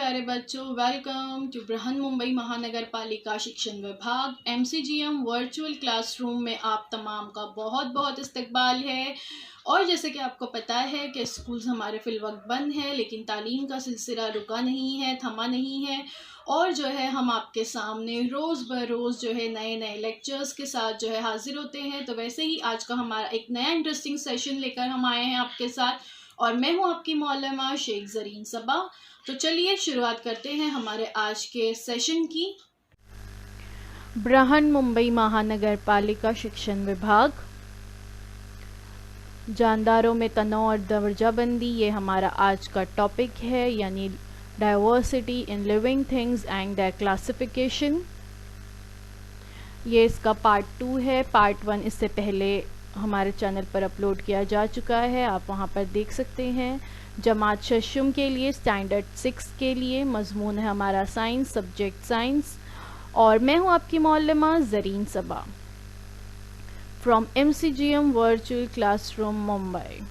प्यारे बच्चों, welcome to Brihan Mumbai महानगर पालिका शिक्षण विभाग MCGM वर्चुअल क्लासरूम में आप तमाम का बहुत बहुत इस्तकबाल है। और जैसे कि आपको पता है कि स्कूल्स हमारे फिलवक्त बंद है, लेकिन तालीम का सिलसिला रुका नहीं है, थमा नहीं है। और जो है हम आपके सामने रोज़ बरोज़ जो है नए नए लेक्चर्स के साथ जो है हाजिर होते हैं। तो वैसे ही आज का हमारा एक नया इंटरेस्टिंग सेशन लेकर हम आए हैं आपके साथ, और मैं हूं आपकी मौलमा शेख ज़रीन सबा। तो चलिए शुरुआत करते हैं हमारे आज के सेशन की। बृहन मुंबई महानगर पालिका शिक्षण विभाग, जानदारों में तनाव और दर्जाबंदी, ये हमारा आज का टॉपिक है, यानी diversity in living things and there classification. ये इसका पार्ट 2 है। पार्ट 1 इससे पहले हमारे चैनल पर अपलोड किया जा चुका है, आप वहाँ पर देख सकते हैं। जमात शशुम के लिए स्टैंडर्ड 6 के लिए मजमून है हमारा साइंस, सब्जेक्ट साइंस, और मैं हूँ आपकी मौलमा Zareen Saba from MCGM virtual classroom Mumbai.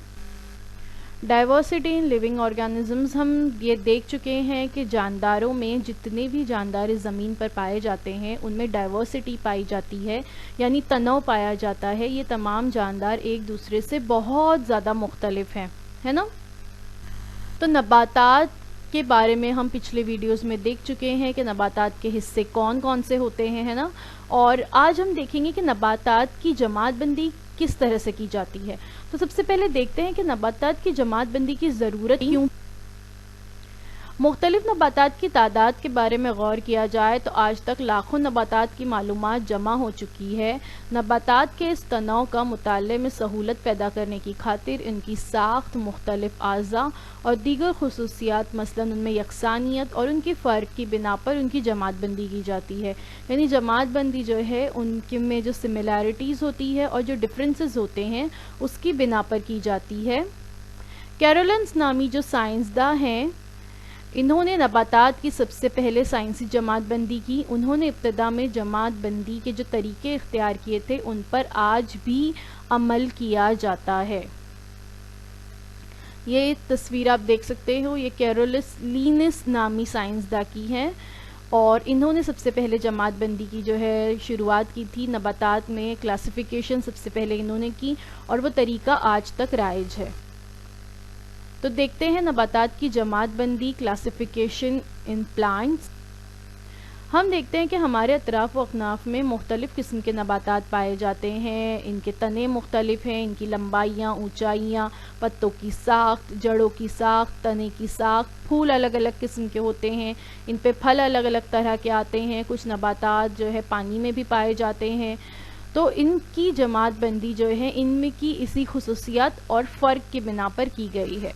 Diversity in living organisms, हम ये देख चुके हैं कि जानदारों में जितने भी जानदार इस ज़मीन पर पाए जाते हैं उनमें डाइवर्सिटी पाई जाती है, यानी तनव पाया जाता है। ये तमाम जानदार एक दूसरे से बहुत ज़्यादा मुख्तलिफ हैं, है ना। तो नबातात के बारे में हम पिछले वीडियोस में देख चुके हैं कि नबातात के हिस्से कौन कौन से होते हैं, है ना। और आज हम देखेंगे कि नबातात की जमात बंदी किस तरह से की जाती है। तो सबसे पहले देखते हैं कि नबातात की जमात बंदी की ज़रूरत क्यों। मुख्तलिफ नबातात की तादाद के बारे में गौर किया जाए तो आज तक लाखों नबातात की मालूमात जमा हो चुकी है। नबातात के इस तनव का मुताले में सहूलत पैदा करने की खातिर इनकी साख्त, मुख्तलिफ आज़ा और दीगर खुसूसियात, मसलन उनमें यकसानियत और उनकी फ़र्क की बिना पर उनकी जमात बंदी की जाती है। यानी जमात बंदी जो है उनके में जो सिमिलैरिटीज़ होती है और जो डिफरेंसेस होते हैं उसकी बिना पर की जाती है। कैरोलिन्स नामी जो साइंसदां हैं, इन्होंने नबातात की सबसे पहले साइंसी जमात बंदी की। उन्होंने इब्तदा में जमात बंदी के जो तरीके इख्तियार किए थे उन पर आज भी अमल किया जाता है। ये तस्वीर आप देख सकते हो, ये कैरोलिन्स नामी साइंसदां की हैं, और इन्होंने सबसे पहले जमात बंदी की जो है शुरुआत की थी। नबातात में क्लासिफिकेशन सबसे पहले इन्होंने की और वो तरीका आज तक राइज है। तो देखते हैं नबातात की जमात बंदी, क्लासिफिकेशन इन प्लांट्स। हम देखते हैं कि हमारे अतराफ़ व अकनाफ में मुख्तलिफ़ किस्म के नबातात पाए जाते हैं। इनके तने मुख्तलिफ हैं, इनकी लंबाइयाँ, ऊंचाइयाँ, पत्तों की साख्त, जड़ों की साख्त, तने की साख्त, फूल अलग अलग किस्म के होते हैं। इन पे फल अलग अलग तरह के आते हैं। कुछ नबातात जो है पानी में भी पाए जाते हैं। तो इनकी जमात बंदी जो है इनमें की इसी खुसूसियात और फ़र्क की बिना पर की गई है।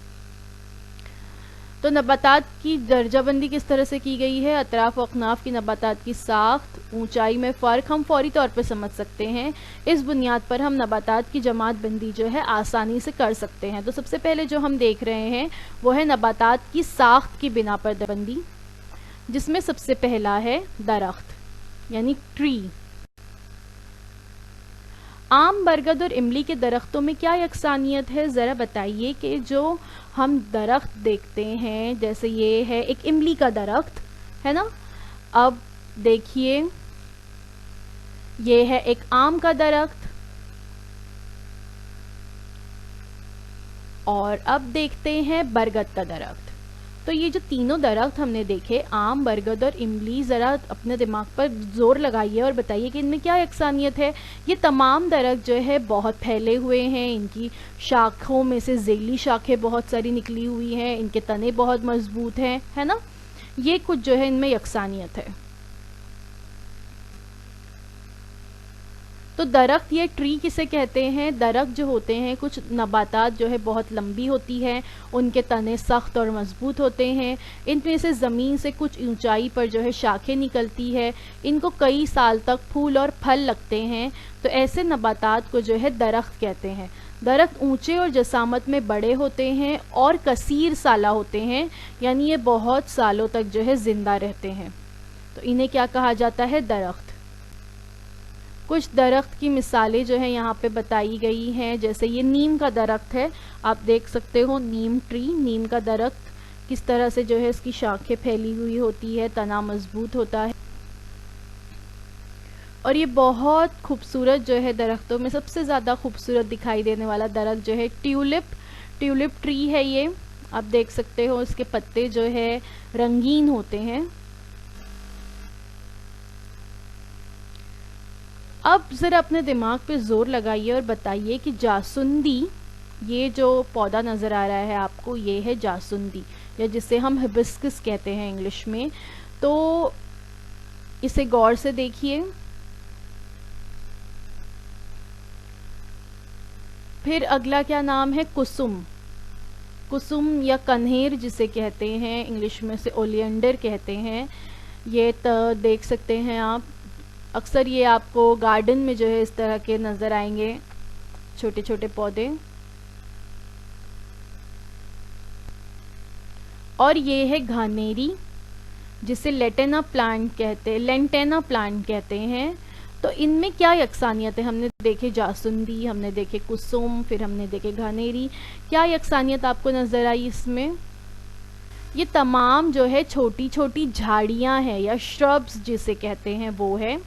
तो नबातात की दर्जाबंदी किस तरह से की गई है। अतराफ़ व अकनाफ की नबातात की साख्त, ऊंचाई में फ़र्क हम फौरी तौर पर समझ सकते हैं। इस बुनियाद पर हम नबातात की जमात बंदी जो है आसानी से कर सकते हैं। तो सबसे पहले जो हम देख रहे हैं वो है नबातात की साख्त की बिना पर बंदी, जिसमें सबसे पहला है दरख्त, यानी ट्री। आम, बरगद और इमली के दरख्तों में क्या यकसानियत है, ज़रा बताइए। कि जो हम दरख्त देखते हैं, जैसे ये है एक इमली का दरख्त, है ना। अब देखिए ये है एक आम का दरख्त, और अब देखते हैं बरगद का दरख्त। तो ये जो तीनों दरख्त हमने देखे, आम, बरगद और इमली, ज़रा अपने दिमाग पर ज़ोर लगाइए और बताइए कि इनमें क्या यकसानियत है। ये तमाम दरख्त जो है बहुत फैले हुए हैं, इनकी शाखों में से ज़ेली शाखें बहुत सारी निकली हुई हैं, इनके तने बहुत मजबूत हैं, है ना। ये कुछ जो है इनमें यकसानियत है। तो दरख्त, ये ट्री किसे कहते हैं। दरख्त जो होते हैं, कुछ नबातात जो है बहुत लंबी होती है, उनके तने सख्त और मजबूत होते हैं। इनमें से ज़मीन से कुछ ऊंचाई पर जो है शाखें निकलती है, इनको कई साल तक फूल और फल लगते हैं। तो ऐसे नबातात को जो है दरख्त कहते हैं। दरख्त ऊंचे और जसामत में बड़े होते हैं और कसीर साला होते हैं, यानी ये बहुत सालों तक जो है ज़िंदा रहते हैं। तो इन्हें क्या कहा जाता है, दरख्त। कुछ दरख्त की मिसालें जो है यहाँ पे बताई गई हैं, जैसे ये नीम का दरख्त है, आप देख सकते हो नीम ट्री, नीम का दरख्त किस तरह से जो है इसकी शाखें फैली हुई होती है, तना मजबूत होता है। और ये बहुत खूबसूरत जो है दरख्तों में सबसे ज़्यादा खूबसूरत दिखाई देने वाला दरख्त जो है ट्यूलिप ट्री है। ये आप देख सकते हो, इसके पत्ते जो है रंगीन होते हैं। अब ज़रा अपने दिमाग पे ज़ोर लगाइए और बताइए कि जासुंदी, ये जो पौधा नज़र आ रहा है आपको, ये है जासुंदी, या जिसे हम हिबिस्कस कहते हैं इंग्लिश में। तो इसे गौर से देखिए। फिर अगला क्या नाम है? कुसुम या कन्हेर जिसे कहते हैं, इंग्लिश में से ओलियंडर कहते हैं। ये देख सकते हैं आप, अक्सर ये आपको गार्डन में जो है इस तरह के नज़र आएंगे छोटे छोटे पौधे। और ये है घानेरी, जिसे लेंटेना प्लांट कहते हैं। तो इनमें क्या यकसानियत है? हमने देखे जासुंदी, हमने देखे कुसुम, फिर हमने देखे घानेरी। क्या यकसानियत आपको नज़र आई इसमें? ये तमाम जो है छोटी छोटी झाड़ियाँ हैं या श्रब्स जिसे कहते हैं वो है।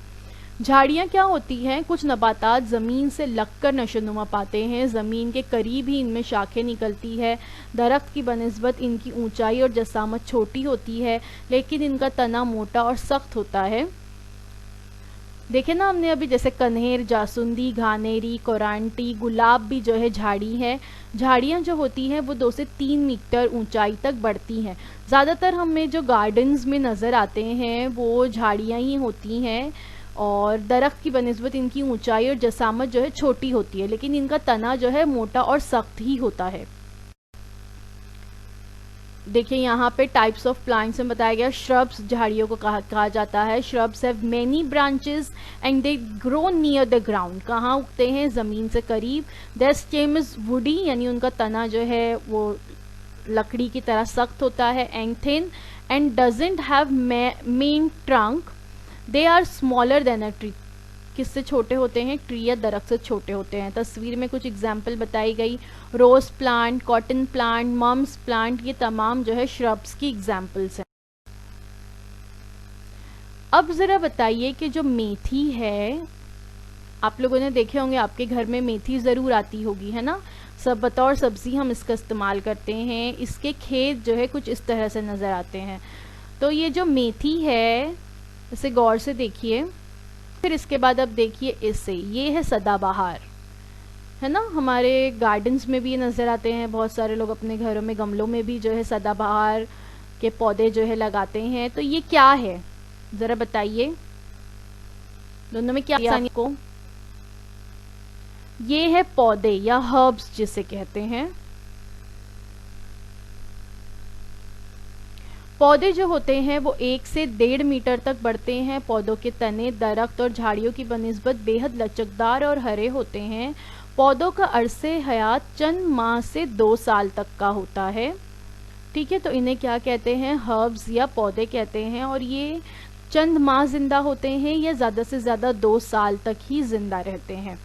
झाड़ियाँ क्या होती हैं? कुछ नबातात ज़मीन से लगकर नशोनुमा पाते हैं, ज़मीन के करीब ही इनमें शाखें निकलती है। दरख्त की बनिस्बत इनकी ऊंचाई और जसामत छोटी होती है, लेकिन इनका तना मोटा और सख्त होता है। देखे ना हमने अभी, जैसे कन्हेर, जासुंदी, घानेरी, कोरांटी, गुलाब भी जो है झाड़ी है। झाड़ियाँ जो होती हैं वो 2 से 3 मीटर ऊंचाई तक बढ़ती हैं। ज़्यादातर हमें जो गार्डन्स में नज़र आते हैं वो झाड़ियाँ ही होती हैं, और दरख्त की बनिस्बत इनकी ऊंचाई और जसामत जो है छोटी होती है, लेकिन इनका तना जो है मोटा और सख्त ही होता है। देखिए यहाँ पे टाइप्स ऑफ प्लांट्स में बताया गया। श्रब्स, झाड़ियों को कहा जाता है। Shrubs have many branches and they grow near the ground. कहाँ उगते हैं? ज़मीन से करीब। देयर स्टेम इज वुडी, यानी उनका तना जो है वो लकड़ी की तरह सख्त होता है। And thin and doesn't have main trunk. They are smaller than a tree. किससे छोटे होते हैं? ट्री या दरख्त से छोटे होते हैं। तस्वीर में कुछ एग्जाम्पल बताई गई, rose plant, cotton plant, mums plant, ये तमाम जो है श्रब्स की एग्जाम्पल्स हैं। अब ज़रा बताइए कि जो मेथी है, आप लोगों ने देखे होंगे, आपके घर में मेथी ज़रूर आती होगी, है ना। सब बतौर सब्ज़ी हम इसका इस्तेमाल करते हैं। इसके खेत जो है कुछ इस तरह से नज़र आते हैं। तो ये जो मेथी है, इसे गौर से देखिए। फिर इसके बाद अब देखिए इसे, ये है सदाबहार, है ना। हमारे गार्डन्स में भी ये नज़र आते हैं। बहुत सारे लोग अपने घरों में गमलों में भी जो है सदाबहार के पौधे जो है लगाते हैं। तो ये क्या है ज़रा बताइए, दोनों में क्या आपको? ये है पौधे या हर्ब्स जिसे कहते हैं। पौधे जो होते हैं वो 1 से 1.5 मीटर तक बढ़ते हैं। पौधों के तने दरख्त और झाड़ियों की बनिस्बत बेहद लचकदार और हरे होते हैं। पौधों का अरसे हयात चंद माह से 2 साल तक का होता है। ठीक है, तो इन्हें क्या कहते हैं? हर्ब्स या पौधे कहते हैं। और ये चंद माह जिंदा होते हैं या ज़्यादा से ज़्यादा 2 साल तक ही जिंदा रहते हैं।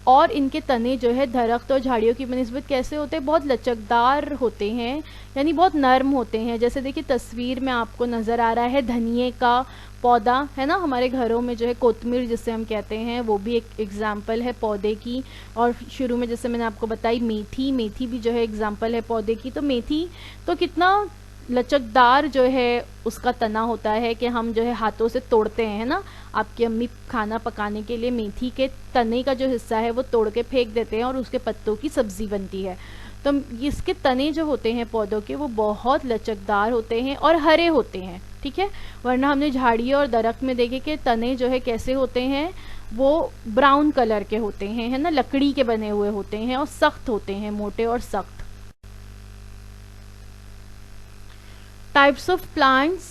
और इनके तने जो है दरख्त और झाड़ियों की बनिस्बत कैसे होते हैं? बहुत लचकदार होते हैं, यानी बहुत नरम होते हैं। जैसे देखिए तस्वीर में आपको नज़र आ रहा है धनिए का पौधा, है ना। हमारे घरों में जो है कोतमीर जिसे हम कहते हैं, वो भी एक एग्जाम्पल है पौधे की। और शुरू में जैसे मैंने आपको बताई मेथी भी जो है एग्जाम्पल है पौधे की। तो मेथी तो कितना लचकदार जो है उसका तना होता है कि हम जो है हाथों से तोड़ते हैं, है ना। आपकी अम्मी खाना पकाने के लिए मेथी के तने का जो हिस्सा है वो तोड़ के फेंक देते हैं और उसके पत्तों की सब्ज़ी बनती है। तो इसके तने जो होते हैं पौधों के वो बहुत लचकदार होते हैं और हरे होते हैं। ठीक है, वरना हमने झाड़ियों और दरख्त में देखे कि तने जो है कैसे होते हैं, वो ब्राउन कलर के होते हैं, है ना, लकड़ी के बने हुए होते हैं और सख्त होते हैं, मोटे और सख्त। Types of plants,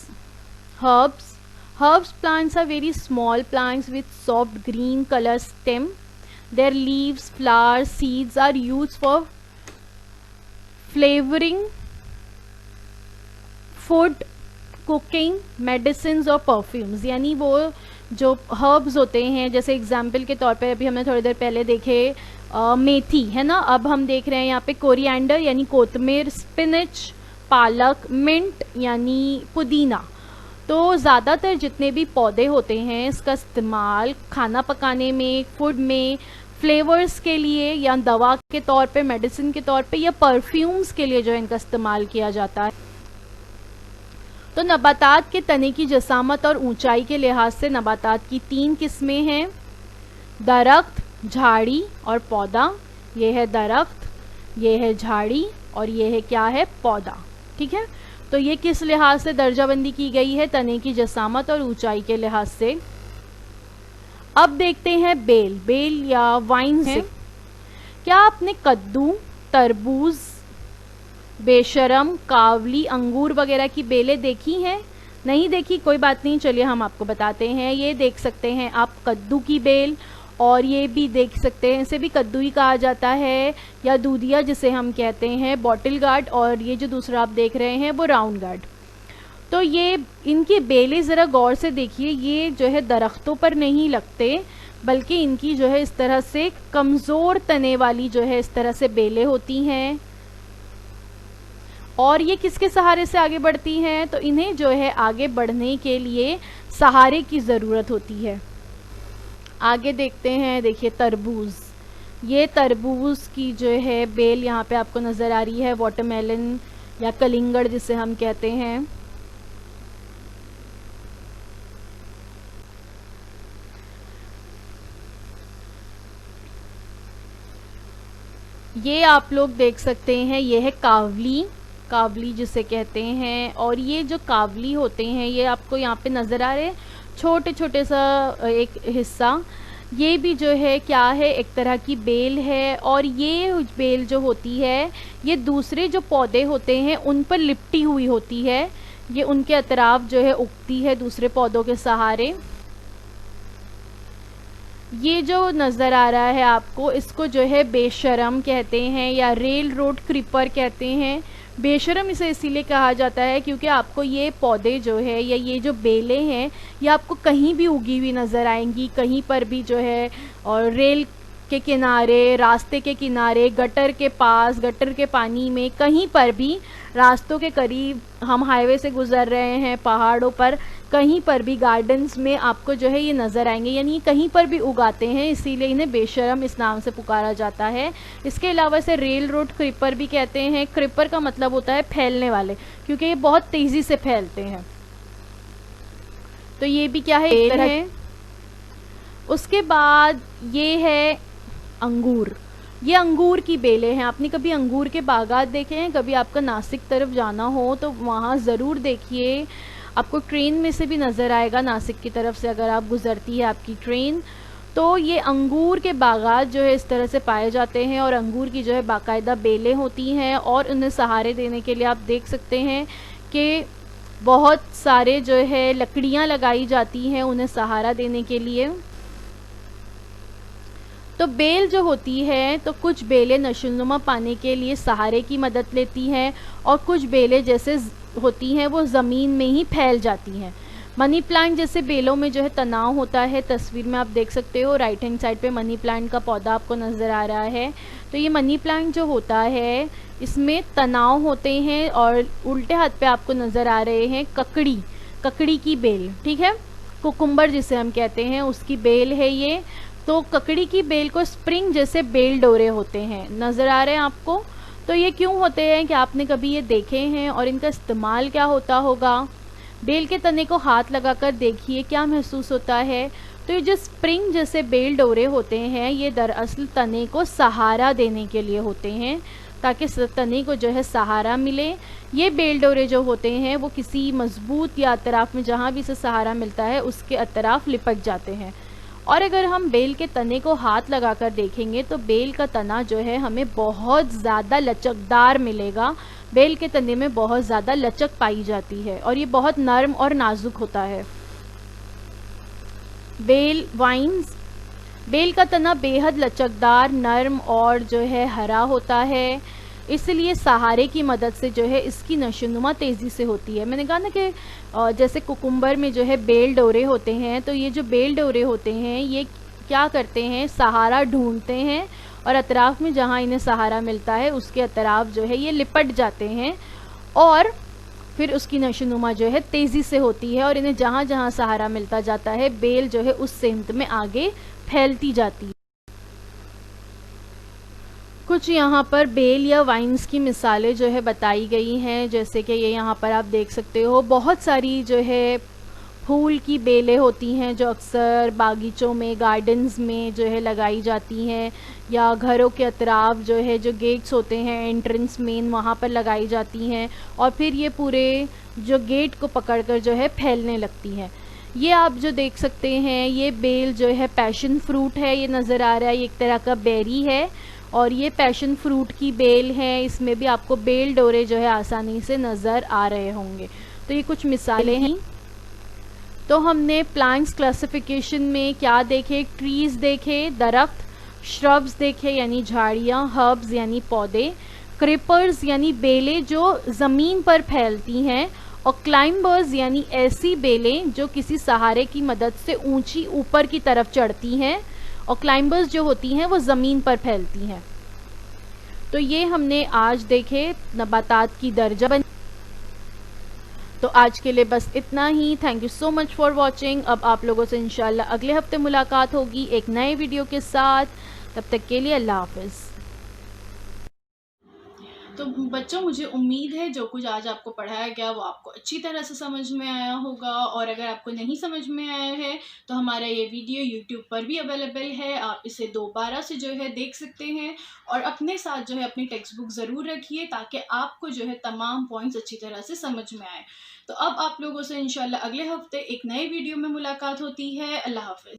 herbs plants are very small plants with soft green color stem. Their leaves, flowers, seeds are used for flavoring food, cooking, medicines और perfumes। यानी वो जो herbs होते हैं, जैसे एग्जाम्पल के तौर पे अभी हमने थोड़ी देर पहले देखे मेथी, है ना। अब हम देख रहे हैं यहाँ पे कोरिएंडर यानी कोतमीर, स्पिनच, पालक, मिंट यानी पुदीना। तो ज़्यादातर जितने भी पौधे होते हैं इसका इस्तेमाल खाना पकाने में, फूड में, फ्लेवर्स के लिए या दवा के तौर पे, मेडिसिन के तौर पे या परफ्यूम्स के लिए जो है इनका इस्तेमाल किया जाता है। तो नबातात के तने की जसामत और ऊंचाई के लिहाज से नबातात की 3 किस्में हैं, दरख्त, झाड़ी और पौधा। ये है दरख्त, ये है झाड़ी और ये है क्या है, पौधा। ठीक है, तो ये किस लिहाज से दर्जाबंदी की गई है, तने की जसामत और ऊंचाई के लिहाज से। अब देखते हैं बेल, बेल या वाइन से। क्या आपने कद्दू, तरबूज, बेशरम, कावली, अंगूर वगैरह की बेलें देखी हैं? नहीं देखी, कोई बात नहीं, चलिए हम आपको बताते हैं। ये देख सकते हैं आप कद्दू की बेल, और ये भी देख सकते हैं, इसे भी कद्दू ही कहा जाता है या दूधिया जिसे हम कहते हैं, बॉटल गार्ड, और ये जो दूसरा आप देख रहे हैं वो राउंड गार्ड। तो ये इनकी बेलें ज़रा गौर से देखिए, ये जो है दरख्तों पर नहीं लगते, बल्कि इनकी जो है इस तरह से कमज़ोर तने वाली जो है इस तरह से बेलें होती हैं। और ये किसके सहारे से आगे बढ़ती हैं, तो इन्हें जो है आगे बढ़ने के लिए सहारे की ज़रूरत होती है। आगे देखते हैं, देखिए तरबूज, ये तरबूज की जो है बेल यहाँ पे आपको नज़र आ रही है, वाटरमेलन या कलिंगड़ जिसे हम कहते हैं। ये आप लोग देख सकते हैं, ये है कावली, कावली जिसे कहते हैं। और ये जो कावली होते हैं ये आपको यहाँ पे नज़र आ रहे हैं, छोटे छोटे सा एक हिस्सा, ये भी जो है क्या है, एक तरह की बेल है। और ये बेल जो होती है ये दूसरे जो पौधे होते हैं उन पर लिपटी हुई होती है, ये उनके अतराफ जो है उगती है दूसरे पौधों के सहारे। ये जो नज़र आ रहा है आपको, इसको जो है बेशरम कहते हैं या रेल रोड क्रीपर कहते हैं। बेशरम इसे इसीलिए कहा जाता है क्योंकि आपको ये पौधे जो है या ये जो बेलें हैं ये आपको कहीं भी उगी हुई नज़र आएंगी, कहीं पर भी जो है, और रेल के किनारे, रास्ते के किनारे, गटर के पास, गटर के पानी में, कहीं पर भी, रास्तों के करीब, हम हाईवे से गुज़र रहे हैं, पहाड़ों पर, कहीं पर भी, गार्डन्स में आपको जो है ये नज़र आएंगे। यानी कहीं पर भी उगाते हैं, इसीलिए इन्हें बेशरम इस नाम से पुकारा जाता है। इसके अलावा इसे रेल रोड क्रीपर भी कहते हैं। क्रीपर का मतलब होता है फैलने वाले, क्योंकि ये बहुत तेज़ी से फैलते हैं। तो ये भी क्या है, एक तरह है। उसके बाद ये है अंगूर, ये अंगूर की बेलें हैं। आपने कभी अंगूर के बागात देखे हैं? कभी आपका नासिक तरफ जाना हो तो वहाँ ज़रूर देखिए, आपको ट्रेन में से भी नज़र आएगा, नासिक की तरफ से अगर आप गुज़रती है आपकी ट्रेन, तो ये अंगूर के बागात जो है इस तरह से पाए जाते हैं। और अंगूर की जो है बाकायदा बेलें होती हैं और उन्हें सहारे देने के लिए आप देख सकते हैं कि बहुत सारे जो है लकड़ियाँ लगाई जाती हैं उन्हें सहारा देने के लिए। तो बेल जो होती है, तो कुछ बेलें नशोनुमा पाने के लिए सहारे की मदद लेती हैं और कुछ बेलें जैसे होती हैं वो ज़मीन में ही फैल जाती हैं। मनी प्लांट जैसे बेलों में जो है तनाव होता है, तस्वीर में आप देख सकते हो राइट हैंड साइड पे मनी प्लांट का पौधा आपको नज़र आ रहा है। तो ये मनी प्लांट जो होता है इसमें तनाव होते हैं। और उल्टे हाथ पे आपको नज़र आ रहे हैं ककड़ी, ककड़ी की बेल, ठीक है, कुकुम्बर जिसे हम कहते हैं उसकी बेल है ये। तो ककड़ी की बेल को स्प्रिंग जैसे बेल डोरे होते हैं, नज़र आ रहे हैं आपको। तो ये क्यों होते हैं, कि आपने कभी ये देखे हैं और इनका इस्तेमाल क्या होता होगा? बेल के तने को हाथ लगाकर देखिए क्या महसूस होता है। तो ये जो स्प्रिंग जैसे बेल डोरे होते हैं ये दरअसल तने को सहारा देने के लिए होते हैं, ताकि तने को जो है सहारा मिले। ये बेल डोरे जो होते हैं वो किसी मजबूत या अतराफ में जहाँ भी से सहारा मिलता है उसके अतराफ लिपट जाते हैं। और अगर हम बेल के तने को हाथ लगाकर देखेंगे तो बेल का तना जो है हमें बहुत ज़्यादा लचकदार मिलेगा। बेल के तने में बहुत ज़्यादा लचक पाई जाती है और ये बहुत नरम और नाजुक होता है। बेल वाइन्स, बेल का तना बेहद लचकदार, नरम और जो है हरा होता है, इसलिए सहारे की मदद से जो है इसकी नशोनुमा तेज़ी से होती है। मैंने कहा ना कि जैसे कुकुम्बर में जो है बेल डोरे होते हैं, तो ये जो बेल डोरे होते हैं ये क्या करते हैं, सहारा ढूंढते हैं और अतराफ़ में जहाँ इन्हें सहारा मिलता है उसके अतराफ़ जो है ये लिपट जाते हैं और फिर उसकी नशोनुमा जो है तेज़ी से होती है और इन्हें जहाँ जहाँ सहारा मिलता जाता है बेल जो है उस सेंध में आगे फैलती जाती है। कुछ यहाँ पर बेल या वाइन्स की मिसालें जो है बताई गई हैं, जैसे कि ये यहाँ पर आप देख सकते हो बहुत सारी जो है फूल की बेलें होती हैं जो अक्सर बागीचों में, गार्डन्स में जो है लगाई जाती हैं, या घरों के अतराफ जो है जो गेट्स होते हैं एंट्रेंस मेन वहाँ पर लगाई जाती हैं और फिर ये पूरे जो गेट को पकड़कर जो है फैलने लगती हैं। ये आप जो देख सकते हैं ये बेल जो है पैशन फ्रूट है, ये नज़र आ रहा है, ये एक तरह का बेरी है और ये पैशन फ्रूट की बेल है। इसमें भी आपको बेल डोरे जो है आसानी से नज़र आ रहे होंगे। तो ये कुछ मिसालें हैं। तो हमने प्लांट्स क्लासिफिकेशन में क्या देखे, ट्रीज़ देखे, दरख्त, श्रब्स देखे यानी झाड़ियाँ, हर्ब्स यानी पौधे, क्रिपर्स यानी बेलें जो ज़मीन पर फैलती हैं, और क्लाइंबर्स यानी ऐसी बेलें जो किसी सहारे की मदद से ऊंची ऊपर की तरफ चढ़ती हैं, और क्लाइंबर्स जो होती हैं वो ज़मीन पर फैलती हैं। तो ये हमने आज देखे नबातात की दर्जा। तो आज के लिए बस इतना ही। Thank you so much for watching. अब आप लोगों से इंशाल्लाह अगले हफ्ते मुलाकात होगी एक नए वीडियो के साथ। तब तक के लिए अल्लाह हाफ़िज़। तो बच्चों, मुझे उम्मीद है जो कुछ आज आपको पढ़ाया गया वो आपको अच्छी तरह से समझ में आया होगा, और अगर आपको नहीं समझ में आया है तो हमारा ये वीडियो यूट्यूब पर भी अवेलेबल है, आप इसे दोबारा से जो है देख सकते हैं और अपने साथ जो है अपनी टेक्स्ट बुक ज़रूर रखिए ताकि आपको जो है तमाम पॉइंट्स अच्छी तरह से समझ में आए। तो अब आप लोगों से इंशाल्लाह अगले हफ्ते एक नए वीडियो में मुलाकात होती है। अल्लाह हाफ़िज़।